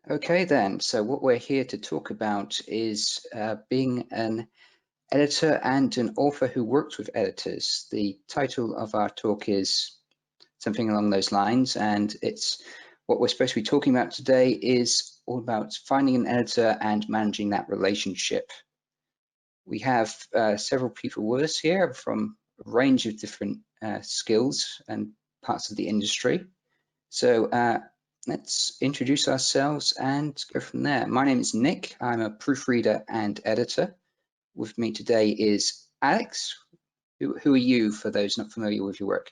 Okay then, so what we're here to talk about is being an editor and an author who works with editors. The title of our talk is something along those lines, and it's what we're supposed to be talking about today is all about finding an editor and managing that relationship. We have several people with us here from a range of different skills and parts of the industry. So let's introduce ourselves and go from there. My name is Nick. I'm a proofreader and editor. With me today is Alex. Who are you, for those not familiar with your work?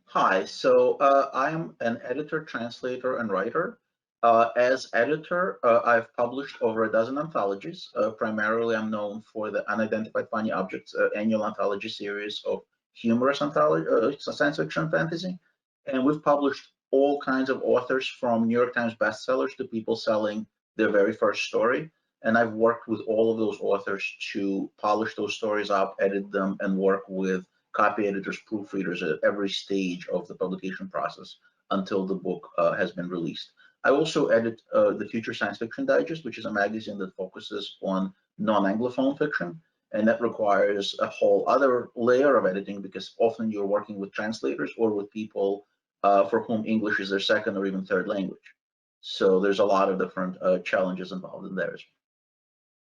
Hi, so I'm an editor, translator, and writer. As editor, I've published over a dozen anthologies. Primarily, I'm known for the Unidentified Funny Objects annual anthology series of humorous anthology, science fiction and fantasy. And we've published all kinds of authors, from New York Times bestsellers to people selling their very first story. And I've worked with all of those authors to polish those stories up, edit them, and work with copy editors, proofreaders at every stage of the publication process until the book has been released. I also edit the Future Science Fiction Digest, which is a magazine that focuses on non-Anglophone fiction, and that requires a whole other layer of editing because often you're working with translators or with people for whom English is their second or even third language. So there's a lot of different challenges involved in there as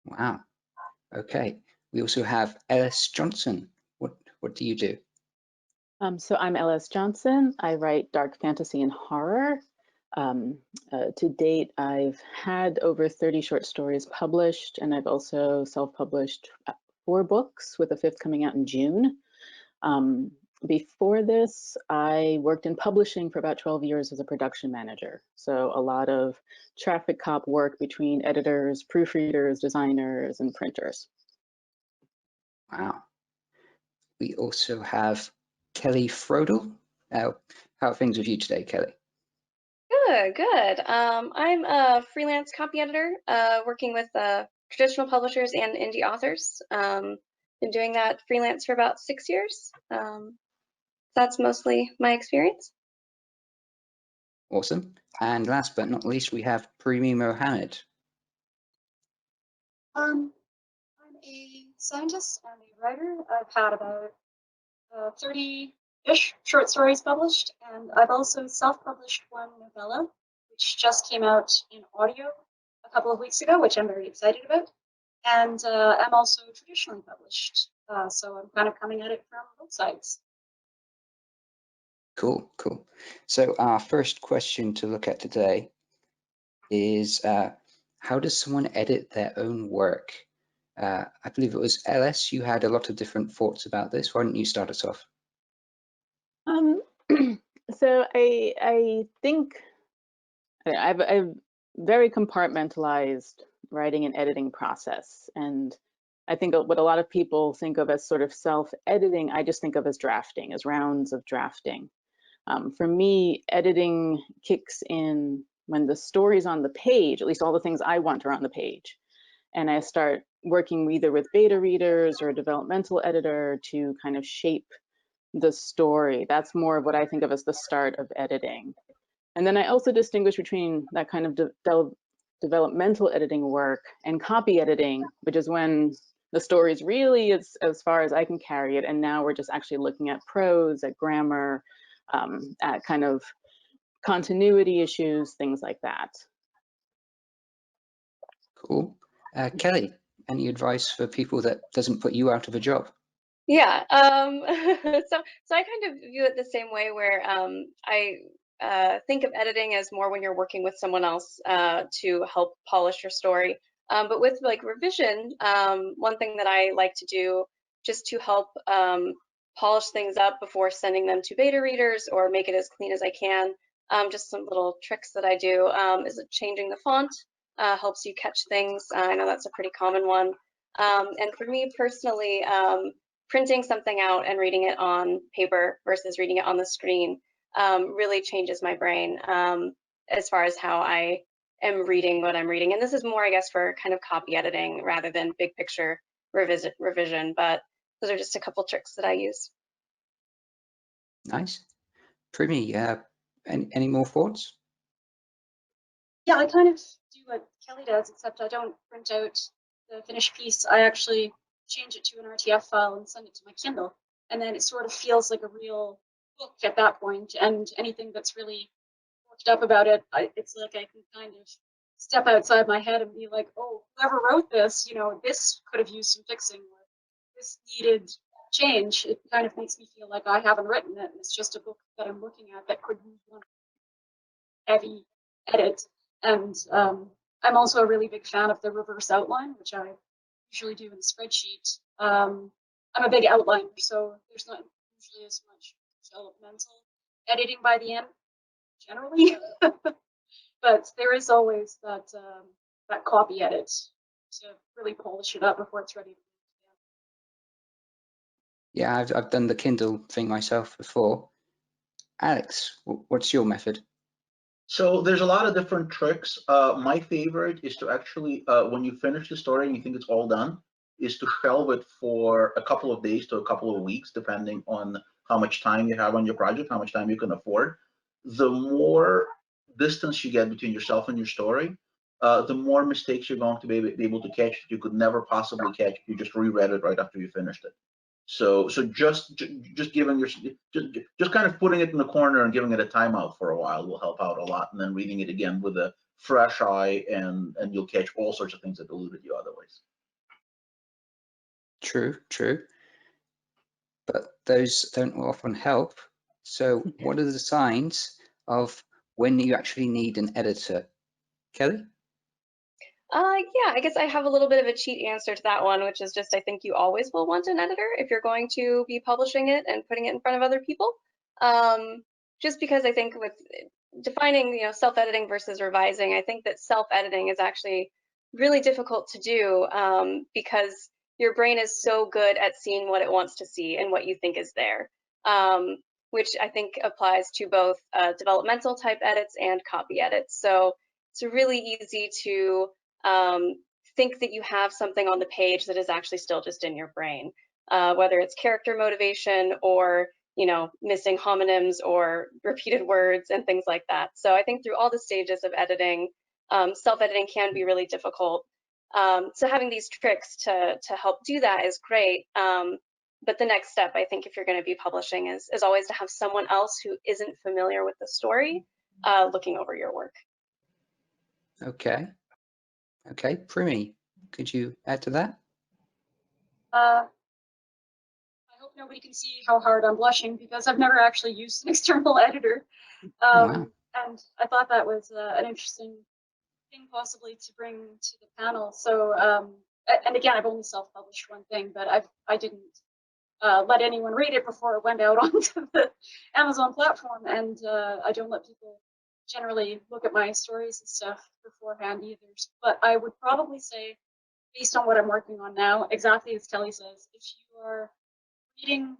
well. Wow. Okay. We also have Ellis Johnson. What do you do? So I'm Ellis Johnson. I write dark fantasy and horror. To date, I've had over 30 short stories published, and I've also self-published 4 books, with a 5th coming out in June. Before this, I worked in publishing for about 12 years as a production manager. So a lot of traffic cop work between editors, proofreaders, designers, and printers. Wow. We also have Kelly Frodoll. How are things with you today, Kelly? Good. I'm a freelance copy editor, working with traditional publishers and indie authors. Been doing that freelance for about 6 years. That's mostly my experience. Awesome. And last but not least, we have Primi Mohammed. I'm a scientist and a writer. I've had about 30-ish short stories published, and I've also self-published one novella, which just came out in audio a couple of weeks ago, which I'm very excited about. And I'm also traditionally published, so I'm kind of coming at it from both sides. Cool. So our first question to look at today is how does someone edit their own work? I believe it was Ellis, you had a lot of different thoughts about this. Why don't you start us off? So I think I've very compartmentalized writing and editing process, and I think what a lot of people think of as sort of self-editing, I just think of as drafting, as rounds of drafting. For me, editing kicks in when the story's on the page, at least all the things I want are on the page, and I start working either with beta readers or a developmental editor to kind of shape the story. That's more of what I think of as the start of editing. And then I also distinguish between that kind of developmental editing work and copy editing, which is when the story is really as far as I can carry it, and now we're just actually looking at prose, at grammar, at kind of continuity issues, things like that. Cool. Kelly, any advice for people that doesn't put you out of a job? Yeah. So I kind of view it the same way, where I think of editing as more when you're working with someone else to help polish your story. But with like revision, one thing that I like to do just to help polish things up before sending them to beta readers or make it as clean as I can, just some little tricks that I do, is changing the font. Helps you catch things. I know that's a pretty common one. And for me personally, printing something out and reading it on paper versus reading it on the screen really changes my brain as far as how I am reading what I'm reading. And this is more, I guess, for kind of copy editing rather than big picture revision. But those are just a couple tricks that I use. Nice. Primi, any more thoughts? yeah, I kind of do what Kelly does, except I don't print out the finished piece. I actually change it to an RTF file and send it to my Kindle. And then it sort of feels like a real book at that point. And anything that's really worked up about it, it's like I can kind of step outside my head and be like, oh, whoever wrote this, you know, this could have used some fixing, or this needed change. It kind of makes me feel like I haven't written it, and it's just a book that I'm looking at that could use one heavy edit. And I'm also a really big fan of the reverse outline, which I usually do in a spreadsheet. I'm a big outliner, so there's not usually as much developmental editing by the end, generally. But there is always that that copy edit to really polish it up before it's ready. Yeah, I've done the Kindle thing myself before. Alex, what's your method? So there's a lot of different tricks. My favorite is to actually, when you finish the story and you think it's all done, is to shelve it for a couple of days to a couple of weeks, depending on how much time you have on your project, how much time you can afford. The more distance you get between yourself and your story, the more mistakes you're going to be able to catch that you could never possibly catch if you just reread it right after you finished it. So just giving your just kind of putting it in the corner and giving it a timeout for a while will help out a lot, and then reading it again with a fresh eye, and you'll catch all sorts of things that eluded you otherwise. True. But those don't often help. So what are the signs of when you actually need an editor? Kelly? Yeah, I guess I have a little bit of a cheat answer to that one, which is just I think you always will want an editor if you're going to be publishing it and putting it in front of other people. Just because I think with defining, you know, self-editing versus revising, I think that self-editing is actually really difficult to do because your brain is so good at seeing what it wants to see and what you think is there, which I think applies to both developmental type edits and copy edits. So it's really easy to think that you have something on the page that is actually still just in your brain, whether it's character motivation or, you know, missing homonyms or repeated words and things like that. So I think through all the stages of editing, self-editing can be really difficult. So having these tricks to help do that is great. But the next step, I think, if you're going to be publishing is always to have someone else who isn't familiar with the story looking over your work. Okay, Primi, could you add to that? I hope nobody can see how hard I'm blushing because I've never actually used an external editor. Wow. And I thought that was an interesting thing possibly to bring to the panel. So, and again, I've only self-published one thing, but I didn't let anyone read it before it went out onto the Amazon platform, and I don't let people generally look at my stories and stuff beforehand either. But I would probably say, based on what I'm working on now, exactly as Kelly says, if you are reading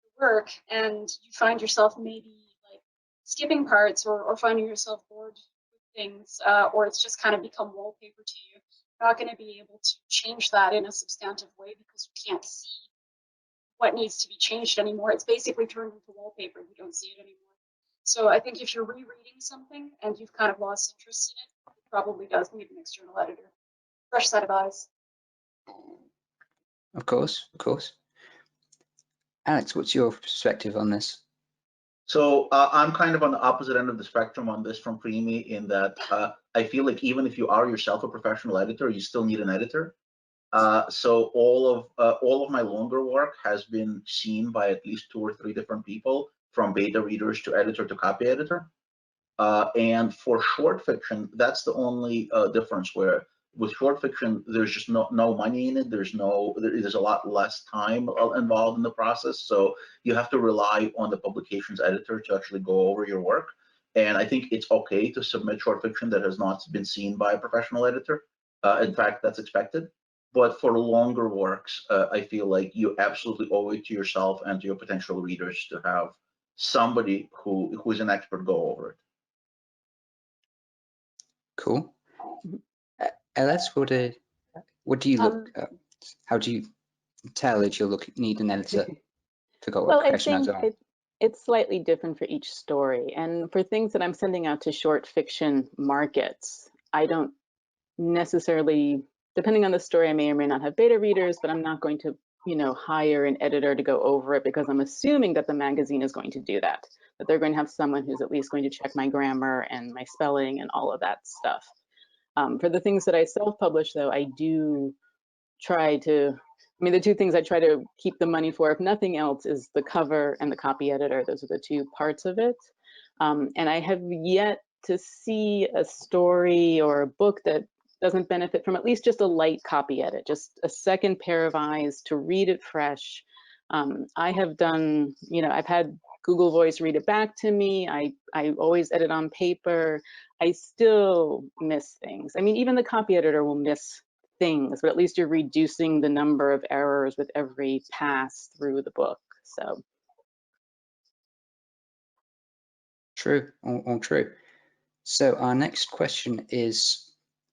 the work and you find yourself maybe like skipping parts or finding yourself bored with things, or it's just kind of become wallpaper to you, you're not going to be able to change that in a substantive way because you can't see what needs to be changed anymore. It's basically turned into wallpaper. You don't see it anymore. So I think if you're rereading something and you've kind of lost interest in it, it probably does need an external editor. Fresh set of eyes. Of course. Alex, what's your perspective on this? So I'm kind of on the opposite end of the spectrum on this from Primi, in that I feel like even if you are yourself a professional editor, you still need an editor. So all of my longer work has been seen by at least 2 or 3 different people, from beta readers to editor to copy editor. And for short fiction, that's the only difference, where with short fiction, there's just no money in it. There's a lot less time involved in the process. So you have to rely on the publications editor to actually go over your work. And I think it's okay to submit short fiction that has not been seen by a professional editor. In fact, that's expected. But for longer works, I feel like you absolutely owe it to yourself and to your potential readers to have somebody who is an expert go over it. Cool. Alex, what do you look at? How do you tell if you need an editor? Forgot what Well, question I was I on. It's slightly different for each story. And for things that I'm sending out to short fiction markets, I don't necessarily, depending on the story, I may or may not have beta readers, but I'm not going to, hire an editor to go over it because I'm assuming that the magazine is going to do that they're going to have someone who's at least going to check my grammar and my spelling and all of that stuff. For the things that I self-publish, though, I do try to, the two things I try to keep the money for, if nothing else, is the cover and the copy editor. Those are the two parts of it. And I have yet to see a story or a book that doesn't benefit from at least just a light copy edit, just a second pair of eyes to read it fresh. I have done, I've had Google Voice read it back to me. I always edit on paper. I still miss things. Even the copy editor will miss things, but at least you're reducing the number of errors with every pass through the book. So true, all true. So our next question is,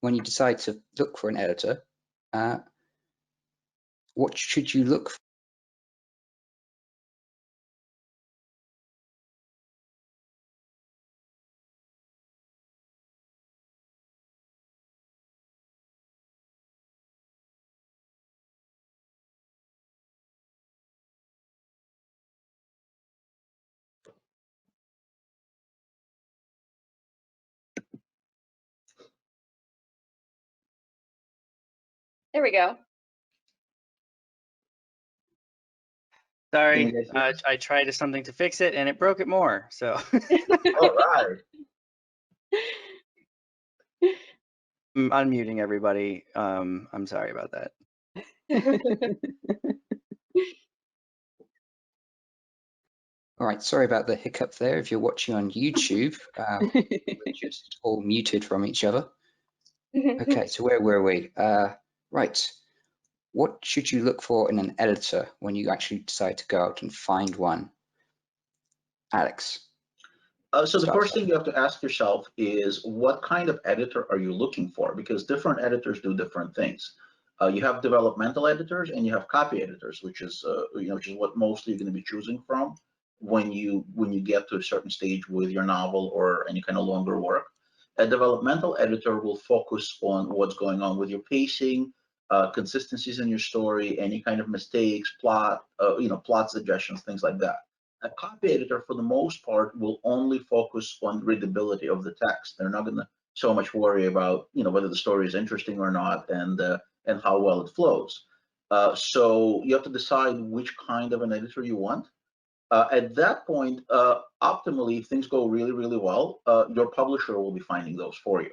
when you decide to look for an editor, what should you look for? There we go. Sorry, I tried something to fix it and it broke it more. So. All right. I'm unmuting everybody. I'm sorry about that. All right, sorry about the hiccup there. If you're watching on YouTube, we're just all muted from each other. Okay, so where were we? Right, what should you look for in an editor when you actually decide to go out and find one? Alex. So the first thing you have to ask yourself is, what kind of editor are you looking for? Because different editors do different things. You have developmental editors and you have copy editors, which is which is what mostly you're going to be choosing from when you get to a certain stage with your novel or any kind of longer work. A developmental editor will focus on what's going on with your pacing, consistencies in your story, any kind of mistakes, plot, plot suggestions, things like that. A copy editor, for the most part, will only focus on readability of the text. They're not going to so much worry about whether the story is interesting or not and how well it flows. So you have to decide which kind of an editor you want. At that point, optimally, if things go really, really well, your publisher will be finding those for you.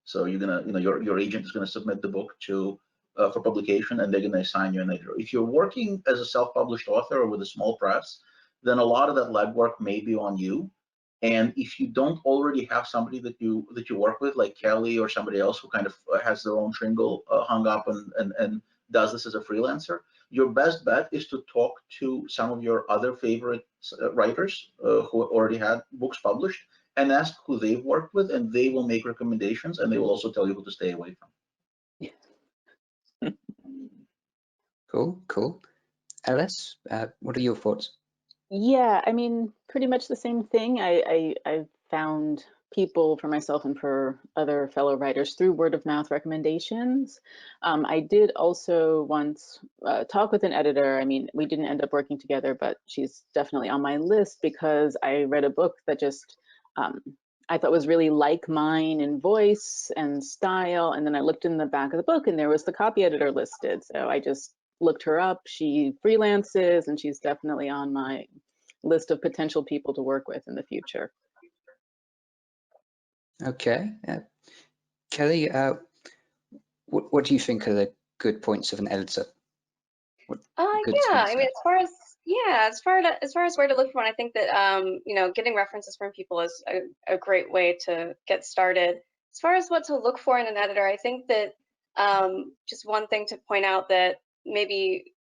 So you're gonna, your agent is gonna submit the book to for publication, and they're gonna assign you an editor. If you're working as a self-published author or with a small press, then a lot of that legwork may be on you. And if you don't already have somebody that you work with, like Kelly or somebody else who kind of has their own shingle hung up and does this as a freelancer, your best bet is to talk to some of your other favorite writers who already had books published and ask who they've worked with, and they will make recommendations, and they will also tell you who to stay away from. Cool. Alice, what are your thoughts? Yeah, pretty much the same thing. I've found people for myself and for other fellow writers through word of mouth recommendations. I did also once talk with an editor. We didn't end up working together, but she's definitely on my list because I read a book that just I thought was really like mine in voice and style. And then I looked in the back of the book and there was the copy editor listed. So I just looked her up. She freelances and she's definitely on my list of potential people to work with in the future. Okay. Kelly, what do you think are the good points of an editor? Yeah, as far as where to look for one, I think that getting references from people is a great way to get started. As far as what to look for in an editor, I think that just one thing to point out that maybe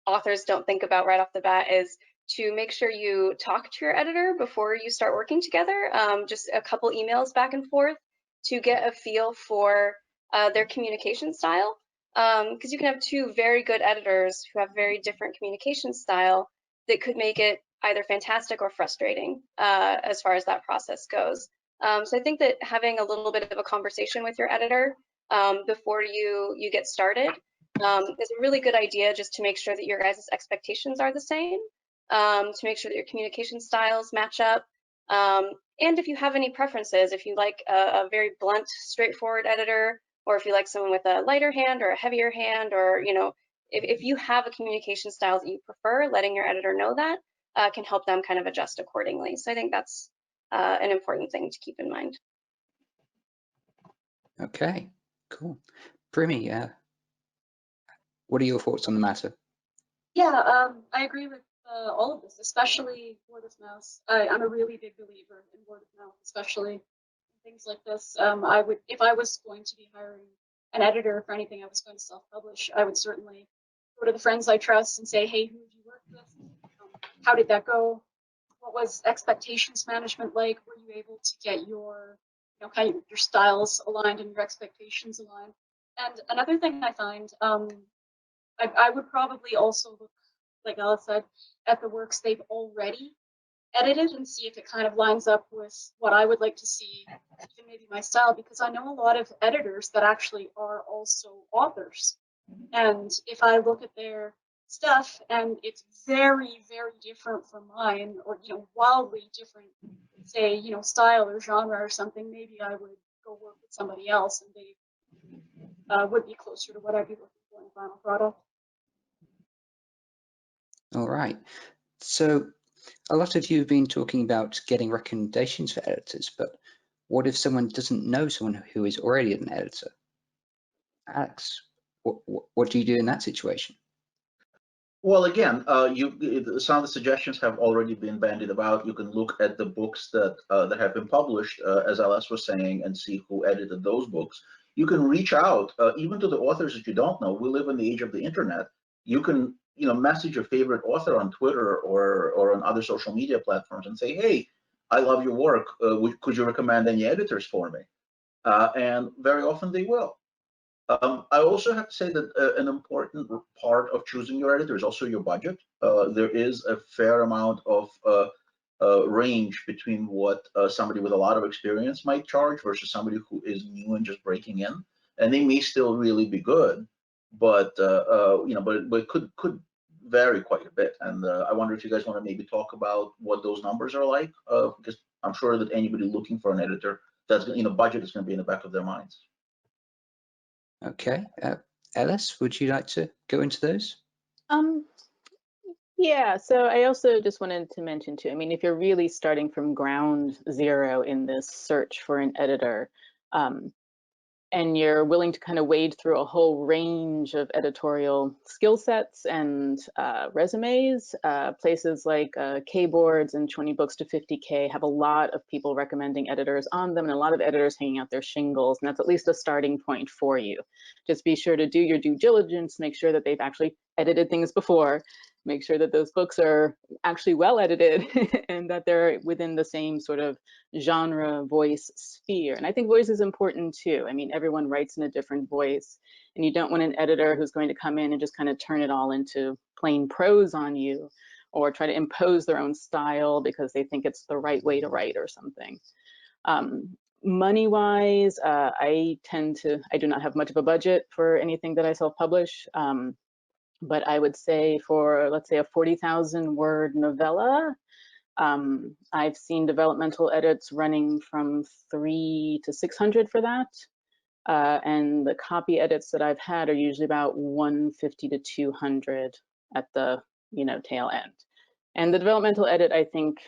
authors don't think about right off the bat is to make sure you talk to your editor before you start working together. Just a couple emails back and forth to get a feel for their communication style. Because you can have two very good editors who have very different communication style that could make it either fantastic or frustrating as far as that process goes. So I think that having a little bit of a conversation with your editor before you get started is a really good idea, just to make sure that your guys' expectations are the same, to make sure that your communication styles match up. And if you have any preferences, if you like a very blunt, straightforward editor, or if you like someone with a lighter hand or a heavier hand, or if you have a communication style that you prefer, letting your editor know that can help them kind of adjust accordingly. So I think that's an important thing to keep in mind. Okay, cool. Primi, what are your thoughts on the matter? Yeah, I agree with all of this, especially word of mouth. I'm a really big believer in word of mouth, especially things like this. I would, if I was going to be hiring an editor for anything I was going to self-publish, I would certainly go to the friends I trust and say, hey, who did you work with? How did that go? What was expectations management like? Were you able to get your, kind of your styles aligned and your expectations aligned? And another thing I find, I would probably also look, like Ella said, at the works they've already edited and see if it kind of lines up with what I would like to see, even maybe my style, because I know a lot of editors that actually are also authors. And if I look at their stuff and it's very, very different from mine, or wildly different, say, style or genre or something, maybe I would go work with somebody else and they would be closer to what I'd be looking for in a final product. All right. So a lot of you have been talking about getting recommendations for editors, but what if someone doesn't know someone who is already an editor? Alex, what do you do in that situation? Well, again, some of the suggestions have already been bandied about. You can look at the books that have been published, as LS was saying, and see who edited those books. You can reach out even to the authors that you don't know. We live in the age of the internet. You can message your favorite author on Twitter or on other social media platforms and say, hey, I love your work. Could you recommend any editors for me? And very often they will. I also have to say that an important part of choosing your editor is also your budget. There is a fair amount of range between what somebody with a lot of experience might charge versus somebody who is new and just breaking in, and they may still really be good, but but it could vary quite a bit. And I wonder if you guys want to maybe talk about what those numbers are like, because I'm sure that anybody looking for an editor, that's budget is going to be in the back of their minds. Okay, Ellis, would you like to go into those? Yeah, so I also just wanted to mention too, I mean, if you're really starting from ground zero in this search for an editor, and you're willing to kind of wade through a whole range of editorial skill sets and resumes, places like K-Boards and 20 Books to 50K have a lot of people recommending editors on them, and a lot of editors hanging out their shingles, and that's at least a starting point for you. Just be sure to do your due diligence, make sure that they've actually edited things before, make sure that those books are actually well edited and that they're within the same sort of genre voice sphere. And I think voice is important too. I mean, everyone writes in a different voice, and you don't want an editor who's going to come in and just kind of turn it all into plain prose on you, or try to impose their own style because they think it's the right way to write or something. Money-wise, I do not have much of a budget for anything that I self-publish. But I would say for, let's say, a 40,000 word novella, I've seen developmental edits running from 300 to 600 for that. And the copy edits that I've had are usually about 150 to 200 at the, tail end. And the developmental edit, I think,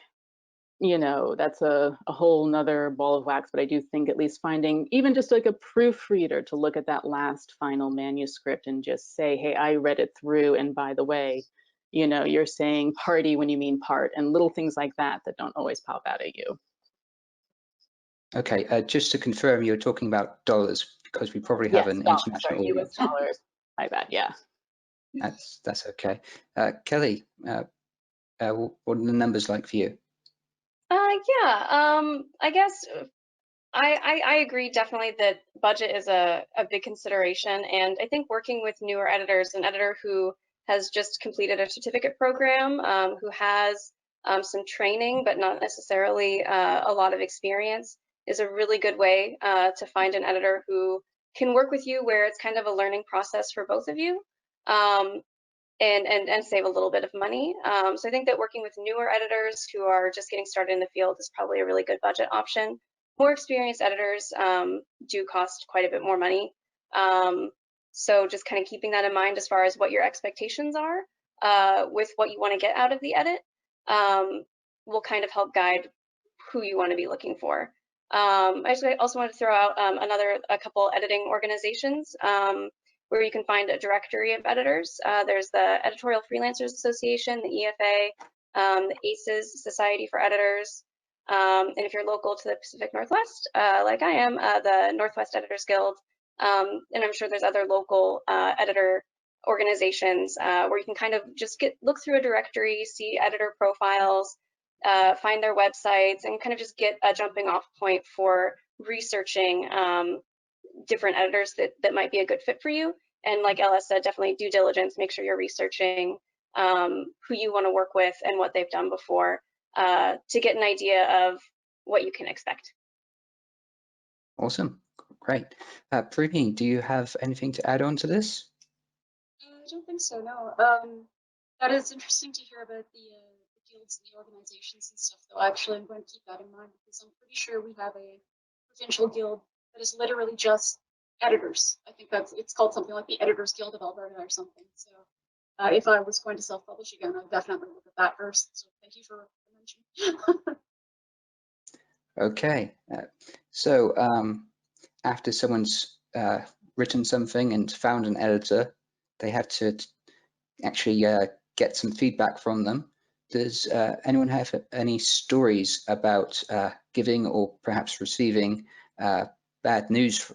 that's a whole nother ball of wax, but I do think at least finding even just like a proofreader to look at that last final manuscript and just say, hey, I read it through, and by the way, you're saying party when you mean part, and little things like that that don't always pop out at you. Okay, just to confirm, you're talking about dollars, because we probably have an international audience. US dollars. My bad, yeah. That's okay. Kelly, what are the numbers like for you? I guess I agree definitely that budget is a big consideration, and I think working with newer editors, an editor who has just completed a certificate program, who has some training, but not necessarily a lot of experience, is a really good way to find an editor who can work with you where it's kind of a learning process for both of you, and save a little bit of money. So I think that working with newer editors who are just getting started in the field is probably a really good budget option. More experienced editors do cost quite a bit more money. So just kind of keeping that in mind as far as what your expectations are with what you want to get out of the edit will kind of help guide who you want to be looking for. I also want to throw out a couple editing organizations where you can find a directory of editors. There's the Editorial Freelancers Association, the EFA, the ACES, Society for Editors, and if you're local to the Pacific Northwest, like I am, the Northwest Editors Guild, and I'm sure there's other local editor organizations where you can kind of just look through a directory, see editor profiles, find their websites, and kind of just get a jumping off point for researching different editors that might be a good fit for you. And like Ella said, definitely due diligence, make sure you're researching who you want to work with and what they've done before to get an idea of what you can expect. Awesome, great. Pruni, do you have anything to add on to this? I don't think so, no. That is interesting to hear about the guilds and the organizations and stuff, though. Actually, I'm going to keep that in mind because I'm pretty sure we have a provincial guild that is literally just editors. I think it's called something like the Editors Guild of Alberta or something. So if I was going to self-publish again, I'd definitely look at that first. So thank you for the mention. Okay, so after someone's written something and found an editor, they have to actually get some feedback from them. Does anyone have any stories about giving or perhaps receiving bad news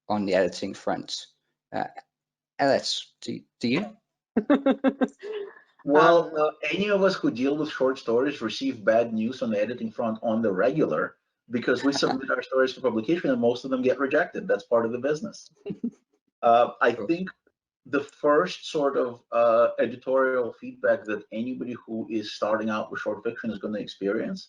on the editing front? Alice, do you? Well, any of us who deal with short stories receive bad news on the editing front on the regular because we submit our stories for publication and most of them get rejected. That's part of the business. I think the first sort of editorial feedback that anybody who is starting out with short fiction is going to experience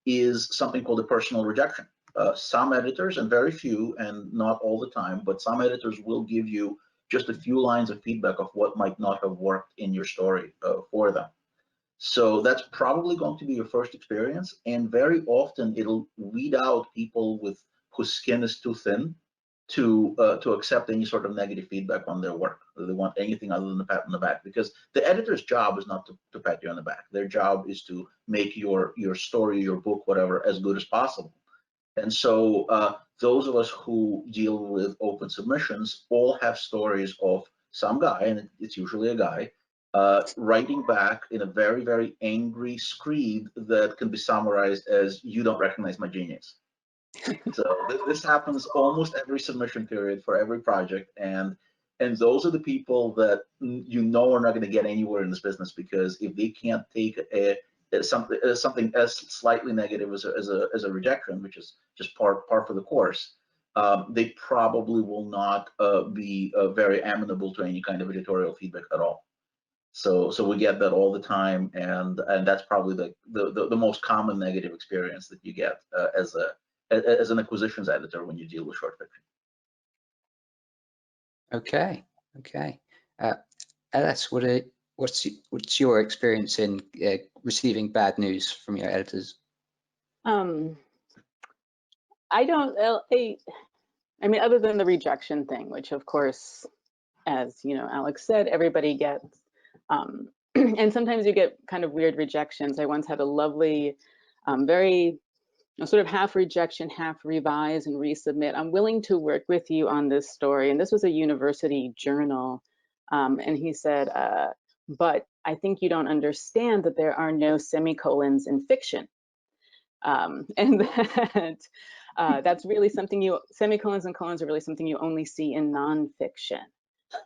is something called a personal rejection. Some editors, and very few, and not all the time, but some editors will give you just a few lines of feedback of what might not have worked in your story for them. So that's probably going to be your first experience, and very often it'll weed out people whose skin is too thin to accept any sort of negative feedback on their work. They want anything other than a pat on the back, because the editor's job is not to pat you on the back. Their job is to make your story, your book, whatever, as good as possible. And so those of us who deal with open submissions all have stories of some guy, and it's usually a guy, writing back in a very, very angry screed that can be summarized as, "You don't recognize my genius." So this happens almost every submission period for every project, and those are the people that you know are not going to get anywhere in this business, because if they can't take something as slightly negative as a rejection, which is just par for the course, they probably will not be very amenable to any kind of editorial feedback at all. So we get that all the time, and that's probably the most common negative experience that you get as an acquisitions editor when you deal with short fiction. Okay. Alice, what's your experience in receiving bad news from your editors? I mean, other than the rejection thing, which of course, as you know, Alex said, everybody gets. And sometimes you get kind of weird rejections. I once had a lovely, very sort of half rejection, half revise and resubmit. I'm willing to work with you on this story. And this was a university journal. And he said, but I think you don't understand that there are no semicolons in fiction. And that's really something semicolons and colons are really something you only see in nonfiction.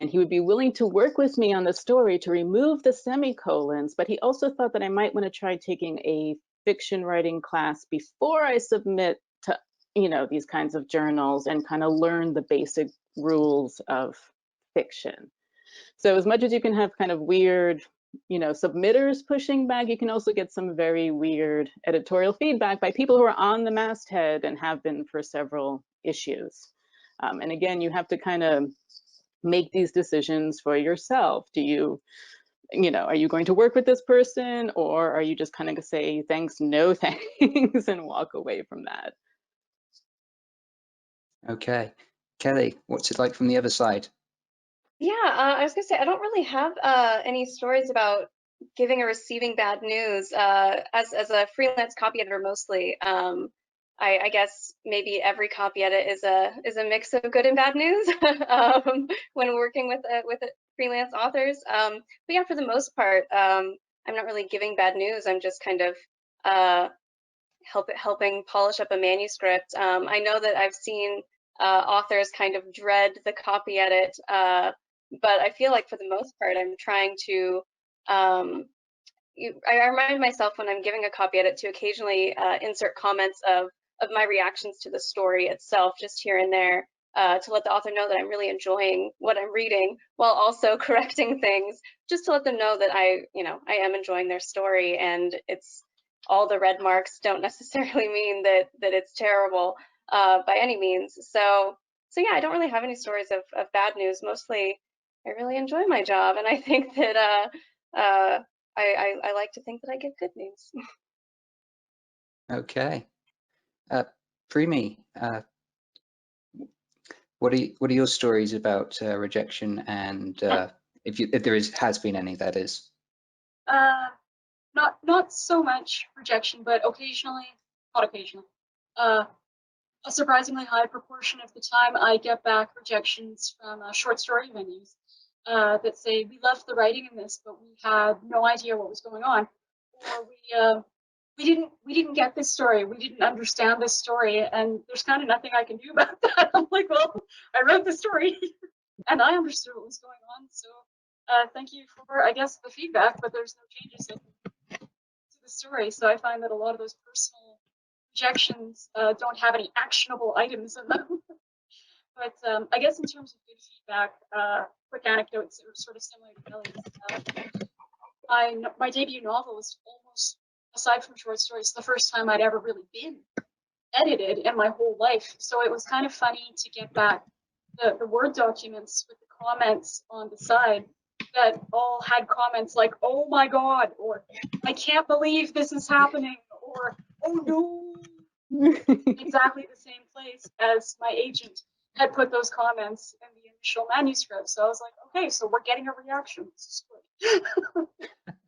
And he would be willing to work with me on the story to remove the semicolons, but he also thought that I might want to try taking a fiction writing class before I submit to, these kinds of journals and kind of learn the basic rules of fiction. So as much as you can have kind of weird submitters pushing back. You can also get some very weird editorial feedback by people who are on the masthead and have been for several issues. And again, you have to kind of make these decisions for yourself. Do you, are you going to work with this person, or are you just kind of say thanks, no thanks, and walk away from that? Okay. Kelly, what's it like from the other side? Yeah, I was gonna say I don't really have any stories about giving or receiving bad news. As a freelance copy editor, mostly, I guess maybe every copy edit is a mix of good and bad news when working with freelance authors. But yeah, for the most part, I'm not really giving bad news. I'm just kind of helping polish up a manuscript. I know that I've seen authors kind of dread the copy edit, but I feel like for the most part, I'm trying to. I remind myself when I'm giving a copy edit to occasionally insert comments of my reactions to the story itself, just here and there, to let the author know that I'm really enjoying what I'm reading, while also correcting things, just to let them know that I am enjoying their story, and it's all the red marks don't necessarily mean that it's terrible by any means. So yeah, I don't really have any stories of bad news. Mostly, I really enjoy my job, and I think that I like to think that I get good news. Okay. Primi, what are your stories about rejection, and if there has been any, that is? Not so much rejection, but occasionally, not occasionally, a surprisingly high proportion of the time I get back rejections from short story venues that say, we loved the writing in this, but we had no idea what was going on, or we didn't get this story, we didn't understand this story, and there's kind of nothing I can do about that. I'm like, well, I wrote the story and I understood what was going on, so thank you for, I guess, the feedback, but there's no changes to the story. So I find that a lot of those personal rejections don't have any actionable items in them. But I guess in terms of good feedback, quick anecdotes that are sort of similar to Kelly's. My debut novel was almost, aside from short stories, the first time I'd ever really been edited in my whole life. So it was kind of funny to get back the Word documents with the comments on the side that all had comments like, oh my God, or I can't believe this is happening, or oh no, exactly the same place as my agent had put those comments in the initial manuscript. So I was like, okay, so we're getting a reaction. This is good.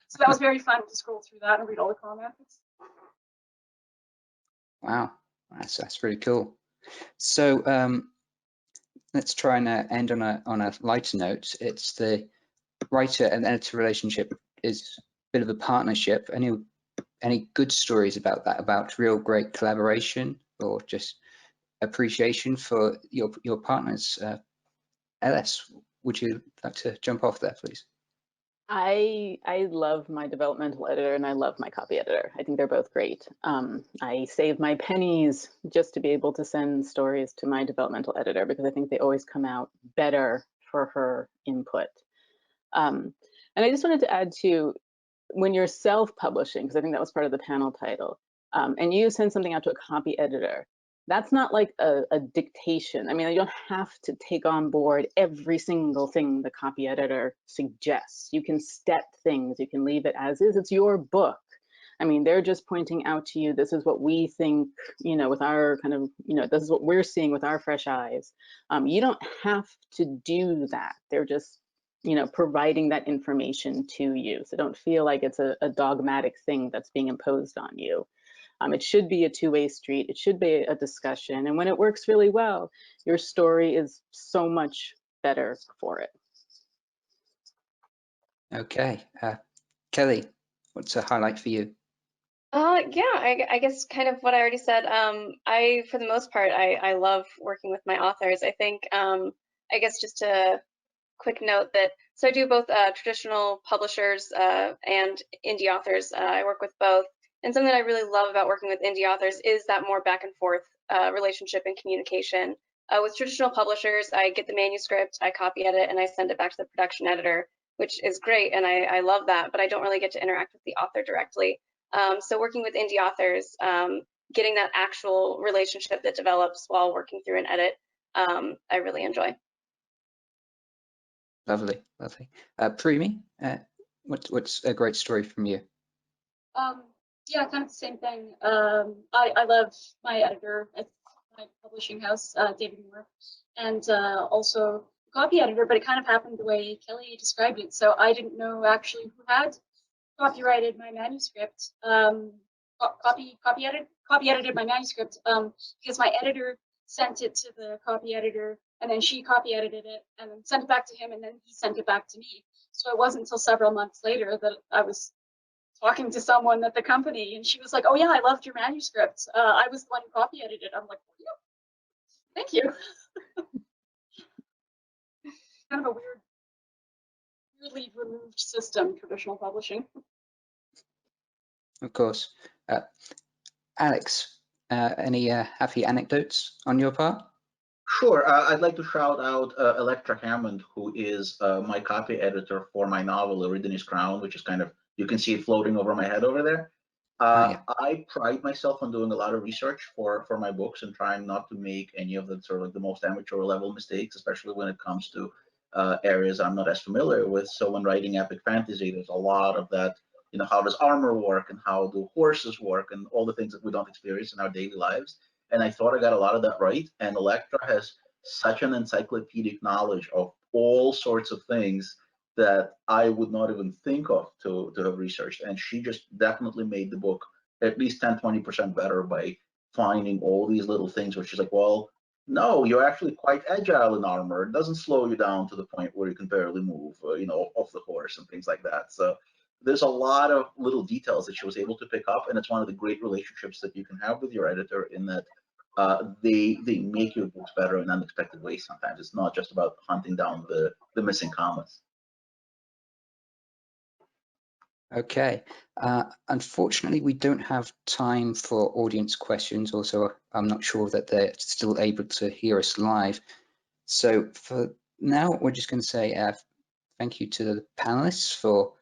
So that was very fun to scroll through that and read all the comments. Wow, that's really cool. So let's try and end on a lighter note. It's the writer and editor relationship is a bit of a partnership. Any good stories about that, about real great collaboration or just appreciation for your partners? Ellis, would you like to jump off there, please? I love my developmental editor and I love my copy editor. I think they're both great. I save my pennies just to be able to send stories to my developmental editor because I think they always come out better for her input. And I just wanted to add to, when you're self-publishing, because I think that was part of the panel title, and you send something out to a copy editor, that's not like a dictation. I mean, you don't have to take on board every single thing the copy editor suggests. You can step things, you can leave it as is. It's your book. I mean, they're just pointing out to you, this is what we think, with our kind of, this is what we're seeing with our fresh eyes. You don't have to do that. They're just, providing that information to you. So don't feel like it's a dogmatic thing that's being imposed on you. It should be a two-way street. It should be a discussion. And when it works really well, your story is so much better for it. Okay. Kelly, what's a highlight for you? Yeah, I guess kind of what I already said. For the most part, I love working with my authors. I think, I guess just a quick note that, so I do both traditional publishers and indie authors. I work with both. And something that I really love about working with indie authors is that more back and forth relationship and communication. With traditional publishers, I get the manuscript, I copy edit, and I send it back to the production editor. which is great, and I love that, but I don't really get to interact with the author directly. So working with indie authors, getting that actual relationship that develops while working through an edit, I really enjoy. Lovely, lovely. Primi, what's a great story from you? Yeah, kind of the same thing. I love my editor at my publishing house, David Moore, and also copy editor, but it kind of happened the way Kelly described it. So I didn't know actually who had copyrighted my manuscript, copy edited my manuscript, because my editor sent it to the copy editor, and then she copy edited it and then sent it back to him, and then he sent it back to me. So it wasn't until several months later that I was talking to someone at the company, and she was like, "Oh yeah, I loved your manuscript. I was the one who copy edited." I'm like, "Yeah, thank you." Kind of a weirdly removed system, traditional publishing. Of course. Alex, any happy anecdotes on your part? Sure. I'd like to shout out Elektra Hammond, who is my copy editor for my novel, Eridanus Crown, which is kind of, you can see it floating over my head over there. Yeah. I pride myself on doing a lot of research for my books and trying not to make any of the sort of like the most amateur level mistakes, especially when it comes to areas I'm not as familiar with. So when writing epic fantasy, there's a lot of that, you know, how does armor work and how do horses work and all the things that we don't experience in our daily lives. And I thought I got a lot of that right. And Elektra has such an encyclopedic knowledge of all sorts of things that I would not even think of to have researched. And she just definitely made the book at least 10-20% better by finding all these little things where she's like, well, no, you're actually quite agile in armor. It doesn't slow you down to the point where you can barely move, you know, off the horse and things like that. So there's a lot of little details that she was able to pick up, and it's one of the great relationships that you can have with your editor, in that they make your books better in unexpected ways. Sometimes it's not just about hunting down the missing commas. Okay. Unfortunately, we don't have time for audience questions. Also, I'm not sure that they're still able to hear us live. So for now, we're just going to say thank you to the panelists for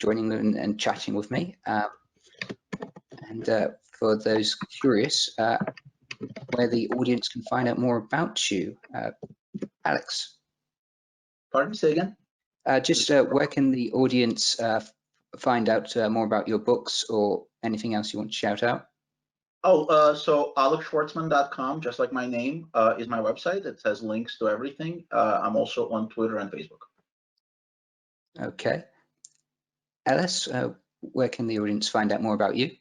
joining and chatting with me. And for those curious, where the audience can find out more about you, Alex. Pardon me, say again? Just where can the audience find out more about your books or anything else you want to shout out? Oh, so alexschwartzman.com, just like my name, is my website. It has links to everything. I'm also on Twitter and Facebook. Okay. Alice, where can the audience find out more about you?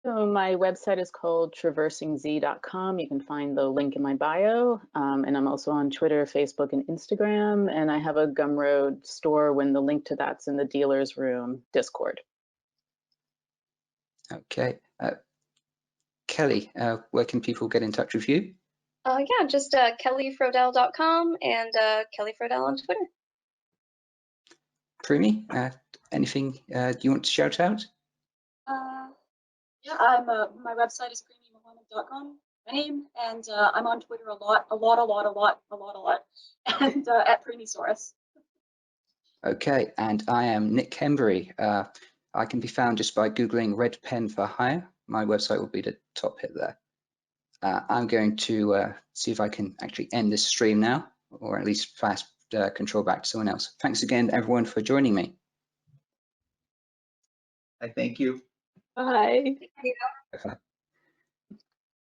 So my website is called traversingz.com. You can find the link in my bio. And I'm also on Twitter, Facebook, and Instagram. And I have a Gumroad store when the link to that's in the dealer's room Discord. Okay. Kelly, where can people get in touch with you? Yeah, just kellyfrodoll.com and Kelly Frodoll on Twitter. Primi, anything you want to shout out? Yeah, I'm my website is premimohammed.com, my name, and I'm on Twitter a lot, and at Premisaurus. Okay, and I am Nick Hembury. I can be found just by Googling Red Pen for Hire. My website will be the top hit there. I'm going to see if I can actually end this stream now, or at least pass control back to someone else. Thanks again, everyone, for joining me. I thank you. Bye. Thank you.